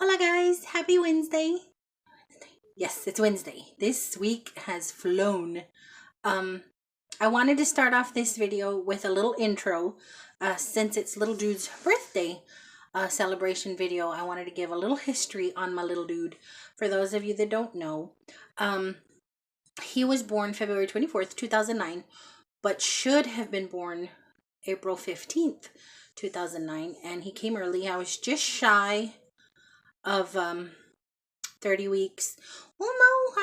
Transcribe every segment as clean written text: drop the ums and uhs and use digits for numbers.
Hola guys, happy Wednesday. Yes, it's Wednesday. This week has flown. Um, I wanted to start off this video with a little intro since it's little dude's birthday celebration video. I wanted to give a little history on my little dude. For those of you that don't know, he was born February 24th, 2009, but should have been born April 15th, 2009, and he came early. I was just shy of 30 weeks. Well, no,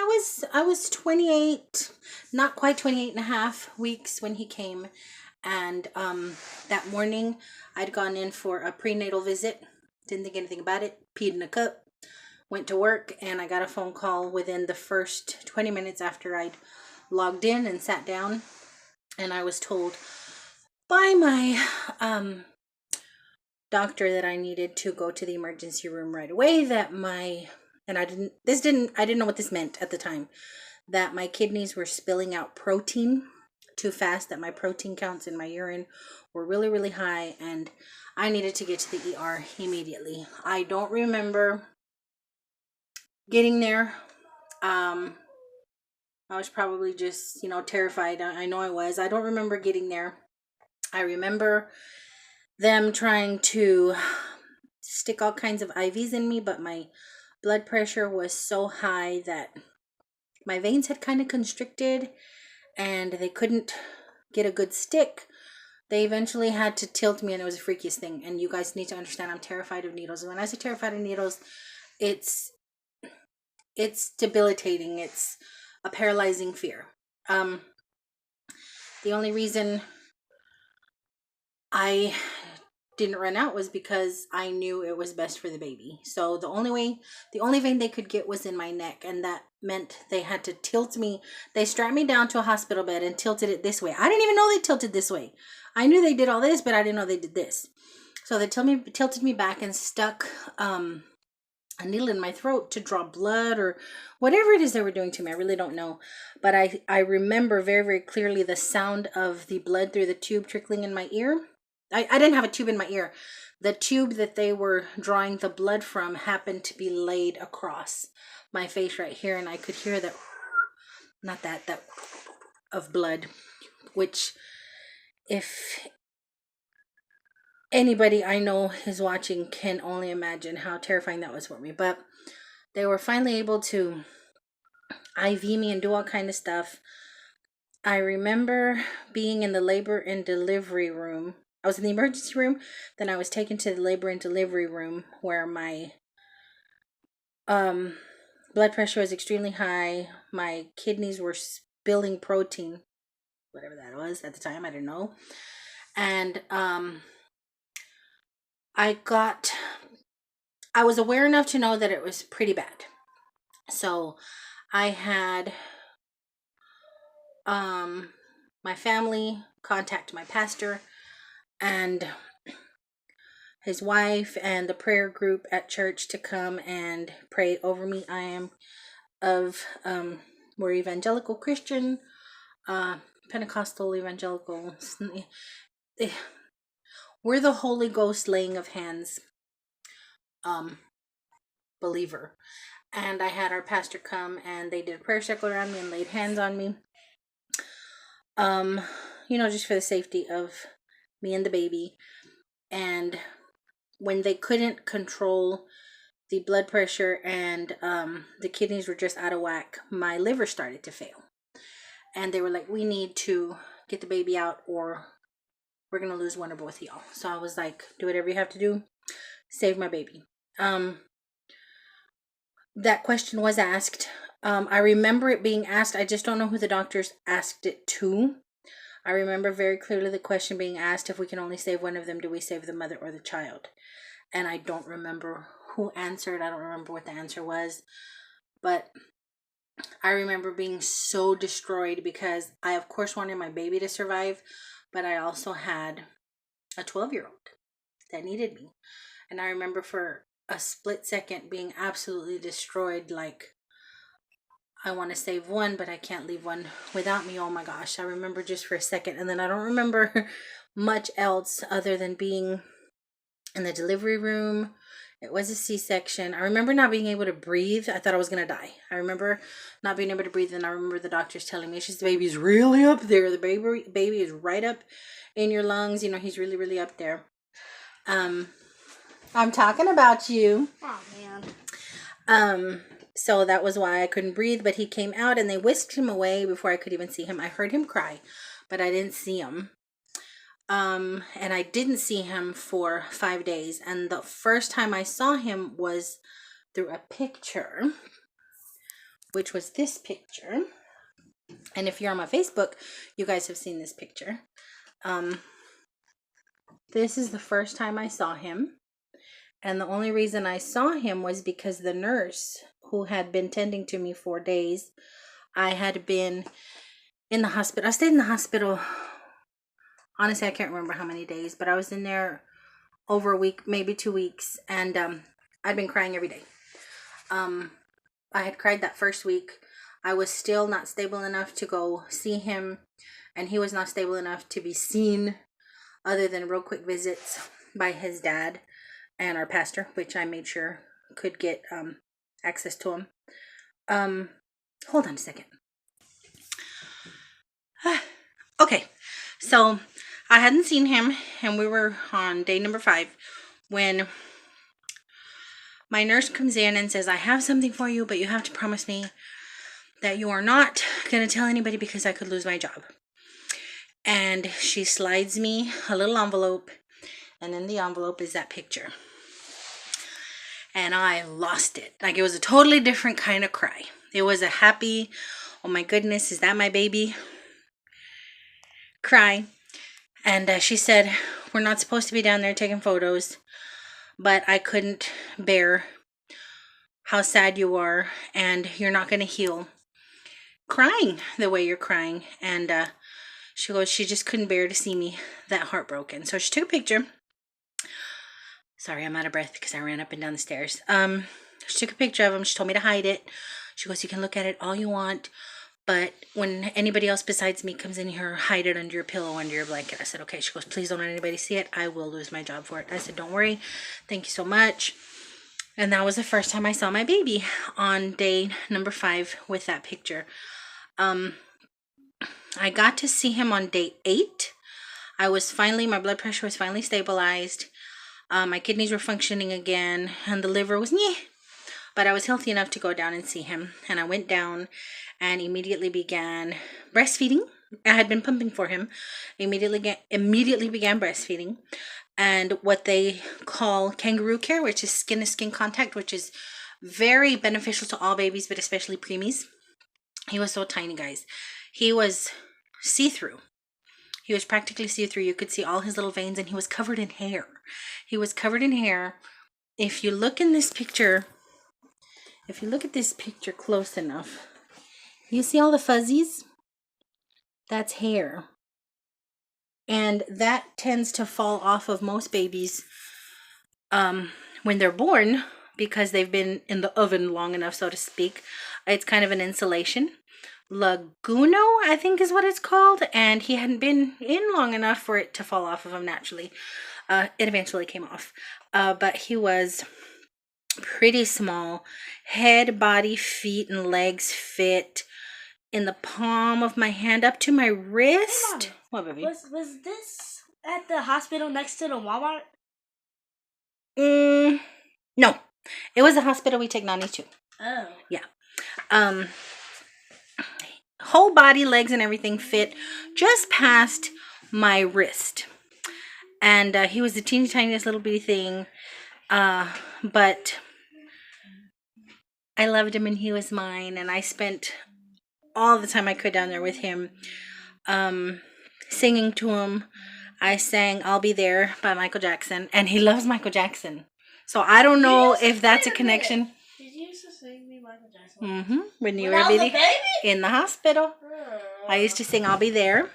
I was 28, not quite 28 and a half weeks when he came. And that morning I'd gone in for a prenatal visit. Didn't think anything about it. Peed in a cup. Went to work, and I got a phone call within the first 20 minutes after I'd logged in and sat down, and I was told by my doctor that I needed to go to the emergency room right away, that I didn't know what this meant at the time, that my kidneys were spilling out protein too fast, that my protein counts in my urine were really, really high, and I needed to get to the ER immediately. I don't remember getting there. I was probably just, terrified. I know I was. I don't remember getting there. I remember them trying to stick all kinds of IVs in me, but my blood pressure was so high that my veins had kind of constricted and they couldn't get a good stick. They eventually had to tilt me, and it was the freakiest thing. And you guys need to understand, I'm terrified of needles. And when I say terrified of needles, it's debilitating. It's a paralyzing fear. The only reason I didn't run out was because I knew it was best for the baby. So the only vein they could get was in my neck, and that meant they had to tilt me. They strapped me down to a hospital bed and tilted it this way. I didn't even know they tilted this way. I knew they did all this, but I didn't know they did this. So they tilted me back and stuck a needle in my throat to draw blood or whatever it is they were doing to me. I really don't know. But I remember very, very clearly the sound of the blood through the tube trickling in my ear. I didn't have a tube in my ear. The tube that they were drawing the blood from happened to be laid across my face right here, and I could hear that, not that of blood, which if anybody I know is watching can only imagine how terrifying that was for me. But they were finally able to IV me and do all kind of stuff. I remember being in the labor and delivery room. I was in the emergency room, then I was taken to the labor and delivery room where my blood pressure was extremely high. My kidneys were spilling protein, whatever that was at the time, I didn't know. And I was aware enough to know that it was pretty bad. So I had my family contact my pastor and his wife and the prayer group at church to come and pray over me. I am we're evangelical Christian, Pentecostal evangelical. We're the Holy Ghost laying of hands believer. And I had our pastor come, and they did a prayer circle around me and laid hands on me. Just for the safety of me and the baby. And when they couldn't control the blood pressure and the kidneys were just out of whack, my liver started to fail. And they were like, we need to get the baby out or we're going to lose one or both of y'all. So I was like, do whatever you have to do. Save my baby. That question was asked. I remember it being asked. I just don't know who the doctors asked it to. I remember very clearly the question being asked, if we can only save one of them, do we save the mother or the child? And I don't remember who answered. I don't remember what the answer was. But I remember being so destroyed because I, of course, wanted my baby to survive. But I also had a 12-year-old that needed me. And I remember for a split second being absolutely destroyed, like, I want to save one, but I can't leave one without me. Oh my gosh, I remember just for a second. And then I don't remember much else other than being in the delivery room It was a C-section. I remember not being able to breathe. I thought I was going to die. I remember not being able to breathe, and I remember the doctors telling me, the baby's really up there. The baby is right up in your lungs. You know, he's really, really up there. I'm talking about you. Oh, man. So that was why I couldn't breathe, but he came out and they whisked him away before I could even see him. I heard him cry, but I didn't see him. And I didn't see him for 5 days. And the first time I saw him was through a picture, which was this picture. And if you're on my Facebook, you guys have seen this picture. This is the first time I saw him. And the only reason I saw him was because the nurse who had been tending to me 4 days, I had been in the hospital. I stayed in the hospital. Honestly, I can't remember how many days, but I was in there over a week, maybe 2 weeks. And I'd been crying every day. I had cried that first week. I was still not stable enough to go see him. And he was not stable enough to be seen other than real quick visits by his dad and our pastor, which I made sure could get access to him. Hold on a second. Okay, so I hadn't seen him, and we were on day number 5 when my nurse comes in and says, I have something for you, but you have to promise me that you are not going to tell anybody because I could lose my job. And she slides me a little envelope, and in the envelope is that picture. And I lost it. Like, it was a totally different kind of cry. It was a happy, oh my goodness, is that my baby? Cry. And she said, we're not supposed to be down there taking photos, but I couldn't bear how sad you are, and you're not going to heal crying the way you're crying. And she goes, she just couldn't bear to see me that heartbroken. So she took a picture. Sorry, I'm out of breath because I ran up and down the stairs. She took a picture of him. She told me to hide it. She goes, you can look at it all you want, but when anybody else besides me comes in here, hide it under your pillow, under your blanket. I said, okay. She goes, please don't let anybody see it. I will lose my job for it. I said, don't worry. Thank you so much. And that was the first time I saw my baby, on day number 5 with that picture. I got to see him on day 8. My blood pressure was finally stabilized. My kidneys were functioning again, and the liver was meh. But I was healthy enough to go down and see him. And I went down and immediately began breastfeeding. I had been pumping for him. Immediately began breastfeeding. And what they call kangaroo care, which is skin-to-skin contact, which is very beneficial to all babies, but especially preemies. He was so tiny, guys. He was see-through. He was practically see-through. You could see all his little veins, and he was covered in hair. He was covered in hair. If you look in this picture, if you look at this picture close enough, you see all the fuzzies? That's hair. And that tends to fall off of most babies when they're born, because they've been in the oven long enough, so to speak. It's kind of an insulation. Laguno, I think is what it's called. And he hadn't been in long enough for it to fall off of him naturally. It eventually came off. But he was pretty small. Head, body, feet, and legs fit in the palm of my hand up to my wrist. What, baby? Was this at the hospital next to the Walmart? No. It was the hospital we take Nani to. Oh. Yeah. Whole body, legs, and everything fit just past my wrist. And he was the teeny tiniest little bitty thing. But I loved him and he was mine. And I spent all the time I could down there with him, singing to him. I sang I'll Be There by Michael Jackson. And he loves Michael Jackson. So I don't know if that's a connection. Did you used to sing me Michael Jackson? Mm-hmm. When you were a baby in the hospital. I used to sing I'll Be There.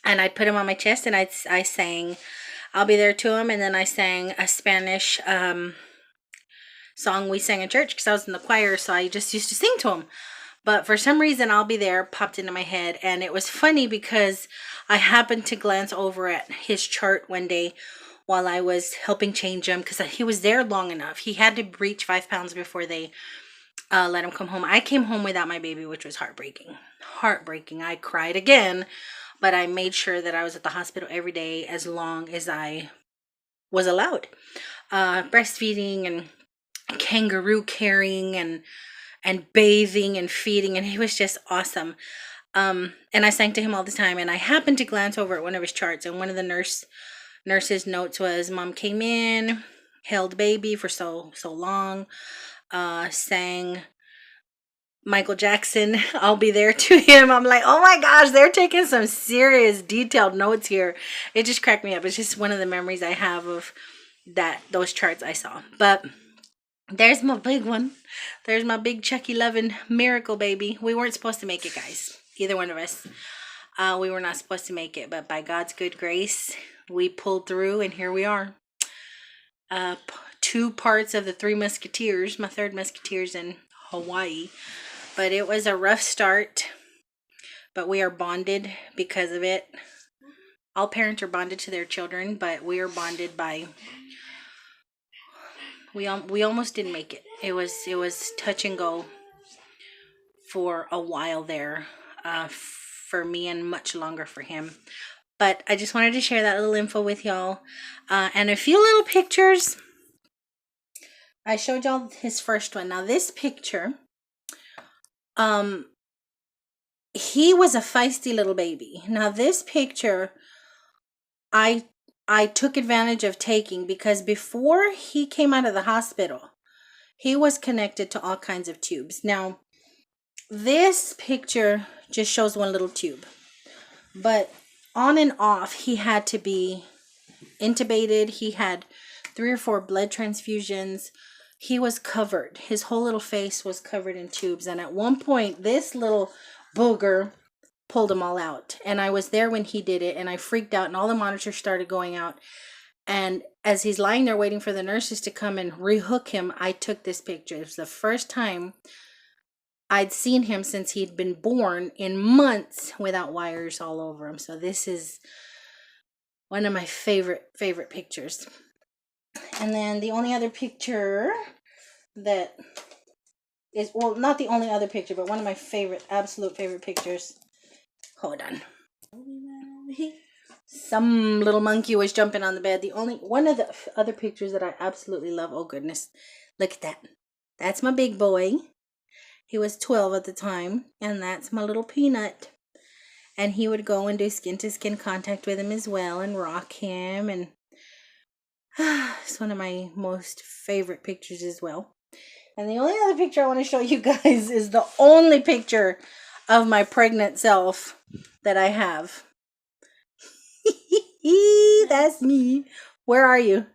And I'd put him on my chest and I sang I'll Be There to him. And then I sang a Spanish song we sang in church because I was in the choir. So I just used to sing to him. But for some reason, I'll Be There popped into my head. And it was funny because I happened to glance over at his chart one day while I was helping change him, because he was there long enough. He had to reach 5 pounds before they let him come home. I came home without my baby, which was heartbreaking. Heartbreaking. I cried again, but I made sure that I was at the hospital every day as long as I was allowed. Breastfeeding and kangaroo carrying and bathing and feeding, and he was just awesome. And I sang to him all the time, and I happened to glance over at one of his charts, and one of the nurse's notes was, "Mom came in, held baby for so long, sang Michael Jackson, I'll be there," to him. I'm like, oh my gosh, they're taking some serious detailed notes here. It just cracked me up. It's just one of the memories I have of those charts I saw. But there's my big one. There's my big Chucky loving miracle baby. We weren't supposed to make it, guys. Either one of us. We were not supposed to make it, but by God's good grace, we pulled through, and here we are. 2 parts of the 3 Musketeers, my 3rd Musketeers in Hawaii. But it was a rough start, but we are bonded because of it. All parents are bonded to their children, but we are bonded by... We almost didn't make it. It was touch and go for a while there, for me, and much longer for him. But I just wanted to share that little info with y'all, and a few little pictures. I showed y'all his first one. Now this picture, he was a feisty little baby. Now this picture, I took advantage of taking, because before he came out of the hospital, he was connected to all kinds of tubes. Now, this picture just shows one little tube, but on and off, he had to be intubated. He had 3 or 4 blood transfusions. He was covered. His whole little face was covered in tubes. And at one point, this little booger pulled them all out, and I was there when he did it, and I freaked out, and all the monitors started going out. And as he's lying there waiting for the nurses to come and rehook him, I took this picture. It was the first time I'd seen him since he'd been born in months without wires all over him. So this is one of my favorite pictures. And then the only other picture that is, well, not the only other picture, but one of my absolute favorite pictures. Hold on. Some little monkey was jumping on the bed. One of the other pictures that I absolutely love. Oh goodness. Look at that. That's my big boy. He was 12 at the time. And that's my little Peanut. And he would go and do skin to skin contact with him as well, and rock him. And it's one of my most favorite pictures as well. And the only other picture I want to show you guys is the only picture of my pregnant self that I have. That's me. Where are you?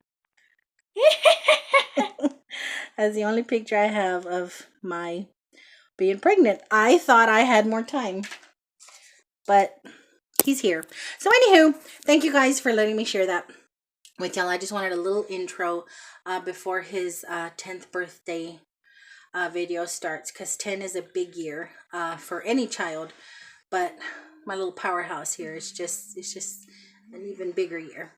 That's the only picture I have of my being pregnant. I thought I had more time, but he's here. So anywho, thank you guys for letting me share that with y'all. I just wanted a little intro before his 10th birthday video starts, because 10 is a big year for any child, but my little powerhouse here is just an even bigger year.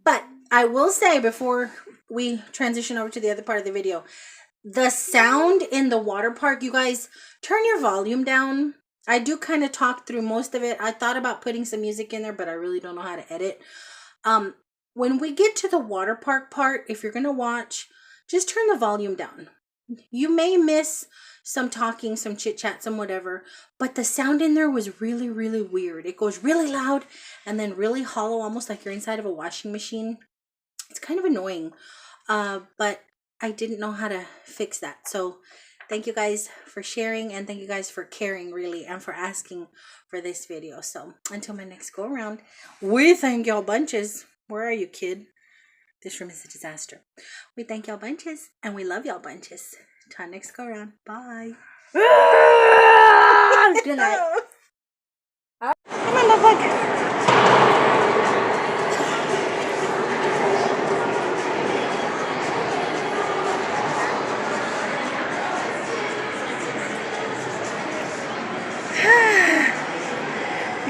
But I will say, before we transition over to the other part of the video, the sound in the water park, you guys, turn your volume down. I do kind of talk through most of it. I thought about putting some music in there, but I really don't know how to edit. When we get to the water park part, if you're going to watch, just turn the volume down. You may miss some talking, some chit chat, some whatever, but the sound in there was really, really weird. It goes really loud and then really hollow, almost like you're inside of a washing machine. It's kind of annoying, but I didn't know how to fix that. So thank you guys for sharing, and thank you guys for caring, really, and for asking for this video. So until my next go around, we thank y'all bunches. Where are you, kid? This room is a disaster. We thank y'all bunches, and we love y'all bunches. Till next go around. Bye. Good night. Come on, love bug.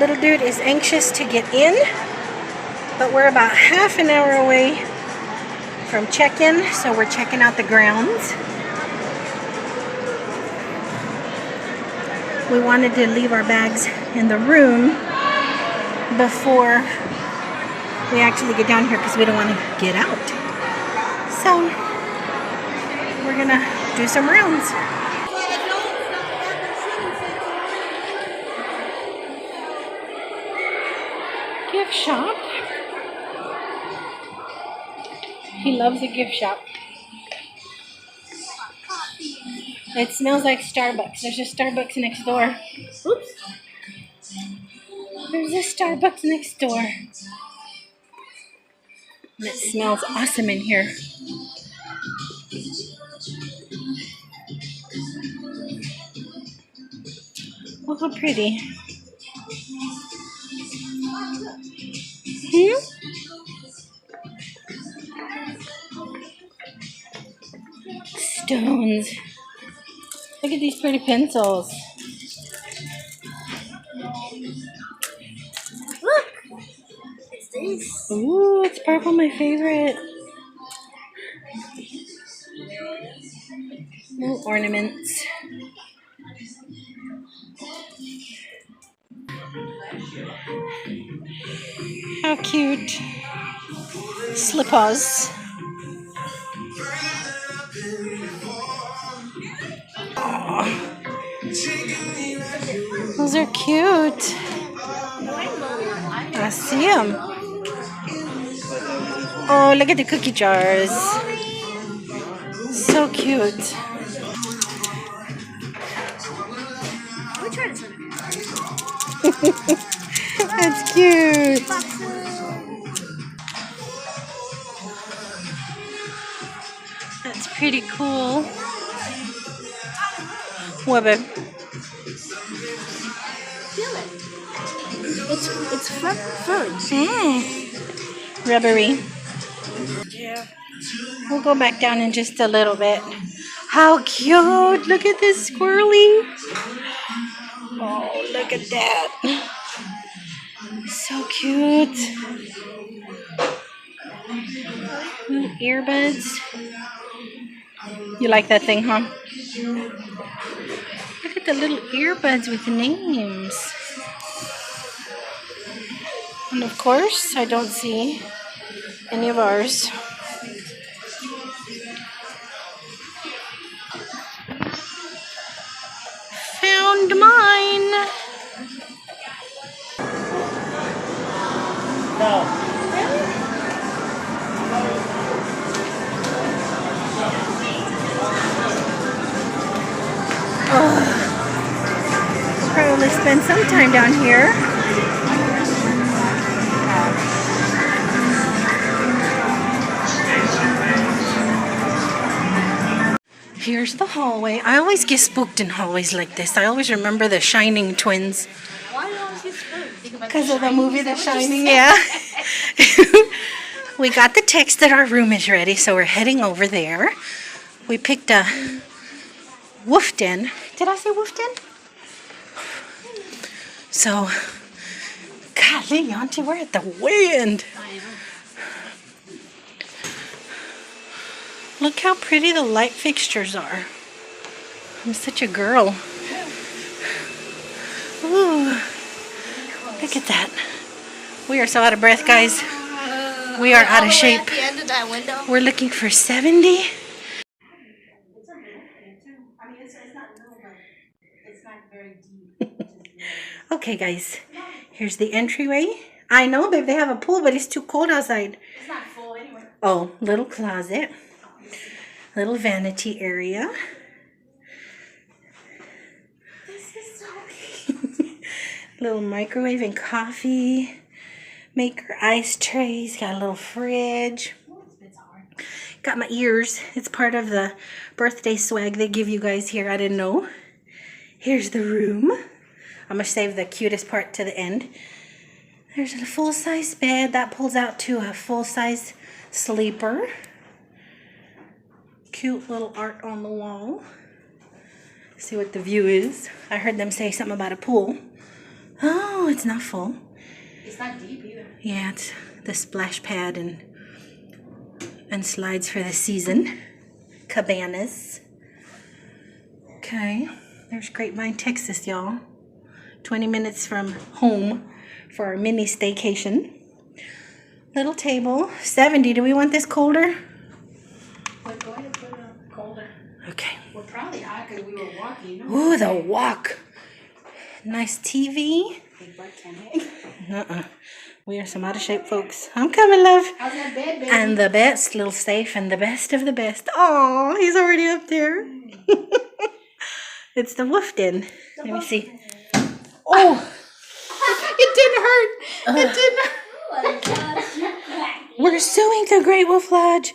Little dude is anxious to get in, But we're about half an hour away from check-in, so we're checking out the grounds. We wanted to leave our bags in the room before we actually get down here because we don't want to get out. So we're gonna do some rounds. Gift shop. He loves a gift shop. It smells like Starbucks. There's a Starbucks next door. Oops. There's a Starbucks next door. And it smells awesome in here. Oh, how pretty. Stones. Look at these pretty pencils. Look! It's this. Ooh, it's purple, my favorite. Little ornaments. How cute. Slippers. Oh, those are cute. I see them. Oh, look at the cookie jars. So cute. That's cute. That's pretty cool. What, babe? Feel it. It's furry. Rubbery. Yeah. We'll go back down in just a little bit. How cute! Look at this squirrely. Oh, look at that. So cute. Little earbuds. You like that thing, huh? Look at the little earbuds with names. And of course, I don't see any of ours. Found mine. No. Oh, probably spend some time down here. Here's the hallway. I always get spooked in hallways like this. I always remember the Shining twins. Why do you always get spooked? Because of the movie The Shining, yeah. We got the text that our room is ready, so we're heading over there. We picked a wolf den. Did I say wolf den? So, golly, Auntie, we're at the wind. Look how pretty the light fixtures are. I'm such a girl. Ooh, look at that. We are so out of breath, guys. We are out of shape. At the end of that window. We're looking for 70. Okay, guys. Here's the entryway. I know, babe, they have a pool, but it's too cold outside. It's not full anyway. Oh, little closet. Little vanity area. This is so cute. Little microwave and coffee maker, ice trays. Got a little fridge. Got my ears. It's part of the birthday swag they give you guys here. I didn't know. Here's the room. I'm going to save the cutest part to the end. There's a full-size bed that pulls out to a full-size sleeper. Cute little art on the wall. See what the view is. I heard them say something about a pool. Oh, it's not full. It's not deep either. Yeah, it's the splash pad and slides for the season. Cabanas. Okay, there's Grapevine, Texas, y'all. 20 minutes from home for our mini staycation. Little table. 70. Do we want this colder? We're going to put it colder. Okay. We're probably hot because we were walking. Ooh, the walk. Nice TV. Big butt can't hang. We are some out of shape folks. I'm coming, love. How's that bed, baby? And the best little safe and the best of the best. Oh, he's already up there. It's the wolf den. Let me see. Oh, it didn't hurt. It didn't hurt. Oh my gosh, you're cracked. We're suing the Great Wolf Lodge.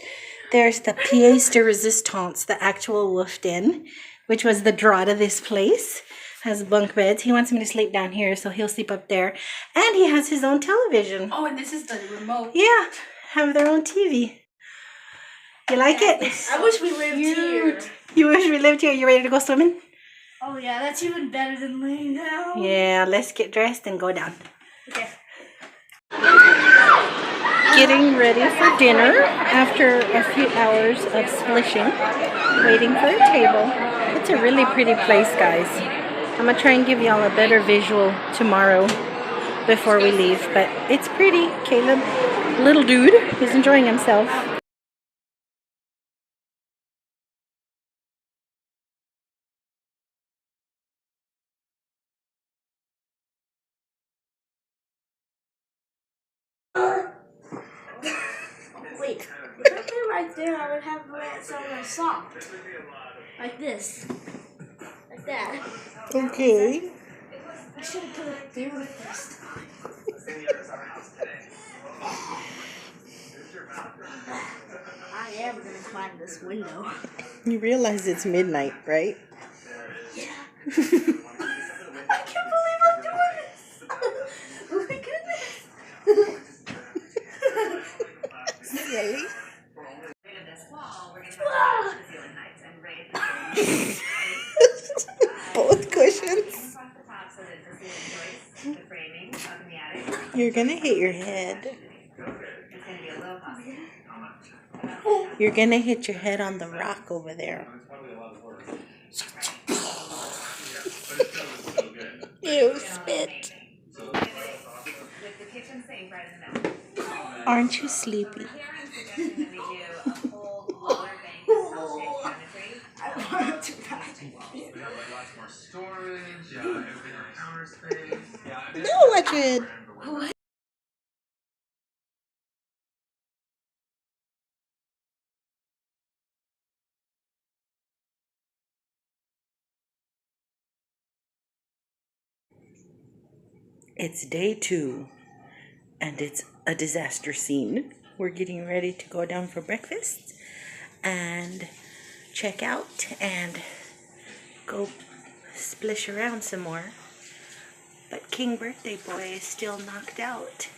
There's the pièce de résistance, the actual wolf den, which was the draw to this place. Has bunk beds. He wants me to sleep down here, so he'll sleep up there. And he has his own television. Oh, and this is the remote. Yeah, have their own TV. You like it? I wish we lived here. You wish we lived here? You ready to go swimming? Oh yeah, that's even better than laying down. Yeah, let's get dressed and go down. Okay. Getting ready for dinner after a few hours of splishing, waiting for a table. It's a really pretty place, guys. I'm going to try and give y'all a better visual tomorrow before we leave, but it's pretty. Caleb, little dude, is enjoying himself. Wait, if I put it right there, I would have it somewhere soft. Like this. Like that. Okay. I should have put it there the first time. I am going to climb this window. You realize it's midnight, right? Yeah. I can't believe I'm doing this. Oh my goodness. Really? Both cushions. You're gonna hit your head. You're gonna hit your head on the rock over there. You spit. Aren't you sleepy? No, watch your head. It's day 2, and it's a disaster scene. We're getting ready to go down for breakfast and check out and go splish around some more. But King Birthday Boy is still knocked out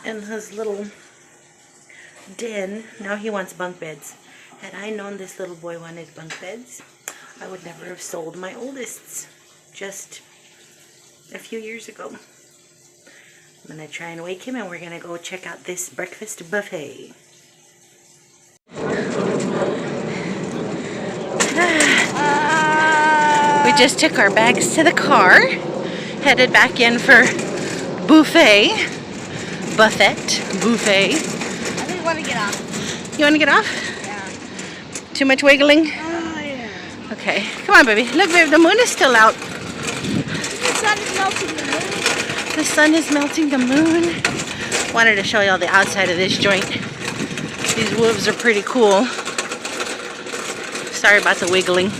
in his little den. Now he wants bunk beds. Had I known this little boy wanted bunk beds, I would never have sold my oldest just a few years ago. I'm going to try and wake him, and we're going to go check out this breakfast buffet. We just took our bags to the car, headed back in for buffet. I didn't want to get off. You want to get off? Yeah. Too much wiggling? Oh, yeah. Okay, come on, baby. Look, babe, the moon is still out. The sun is melting the moon. The sun is melting the moon. Wanted to show y'all the outside of this joint. These wolves are pretty cool. Sorry about the wiggling.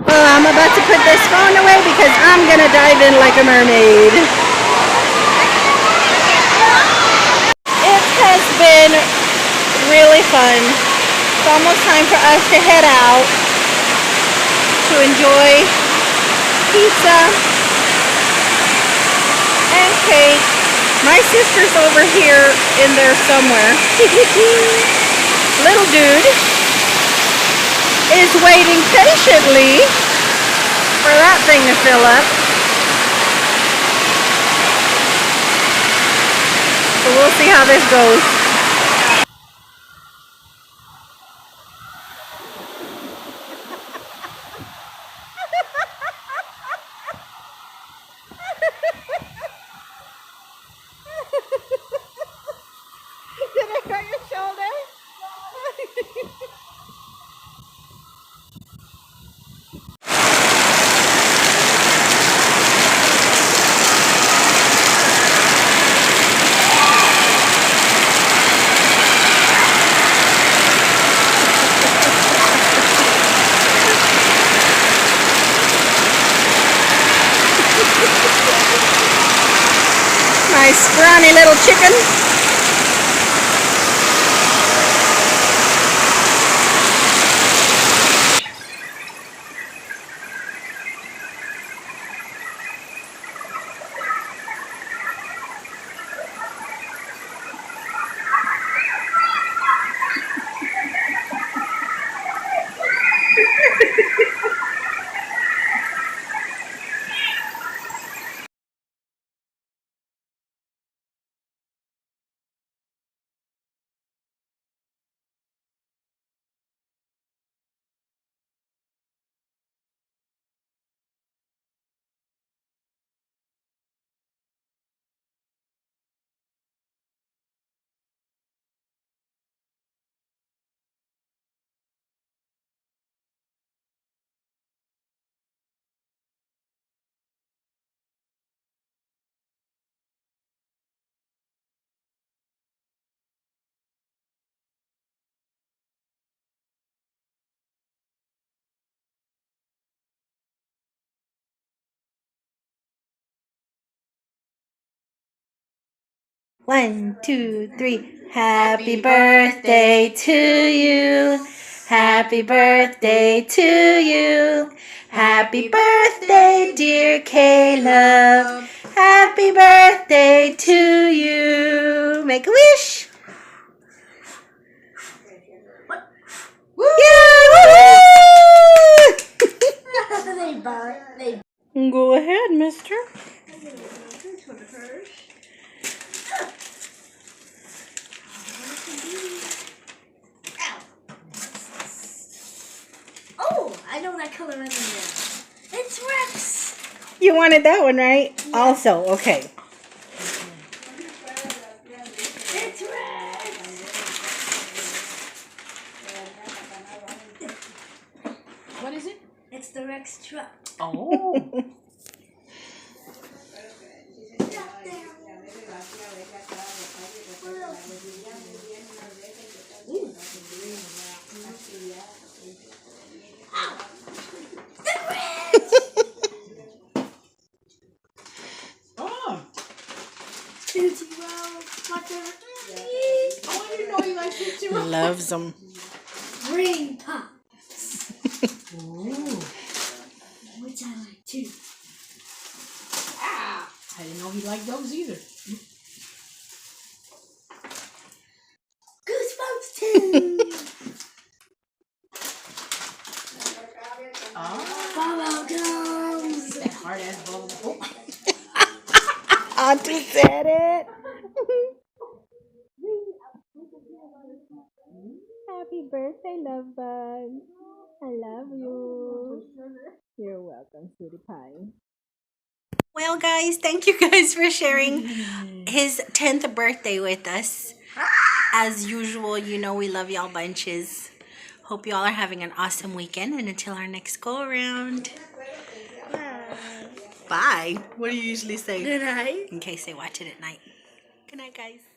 Well, I'm about to put this phone away because I'm gonna dive in like a mermaid. It has been really fun. It's almost time for us to head out to enjoy pizza and cake. My sister's over here in there somewhere. Little dude is waiting patiently for that thing to fill up. So we'll see how this goes. Did I cut your shoulder? My scrawny little chicken. One, two, three. Happy birthday to you. Happy birthday to you. Happy birthday, dear Caleb. Happy birthday to you. Make a wish. Yay! Go ahead, mister. Oh, I know that color in there. It's Rex. You wanted that one, right? Yeah. Also, okay. It's Rex. What is it? It's the Rex truck. Oh. Oh. Tootsie Roll. My favorite candy. Oh, I didn't know you liked it too. Loves them. Brain Pop. Ooh. Which I like too. Ah. I didn't know he liked those either. Goosebumps too. Bubble gums. That hard ass bubble. Oh. Auntie said it. Happy birthday, love bug. I love you. You're welcome, sweetie pie. Well, guys, thank you guys for sharing his 10th birthday with us. As usual, you know we love y'all bunches. Hope y'all are having an awesome weekend, and until our next go around. Bye. What do you usually say? Good night. In case they watch it at night. Good night, guys.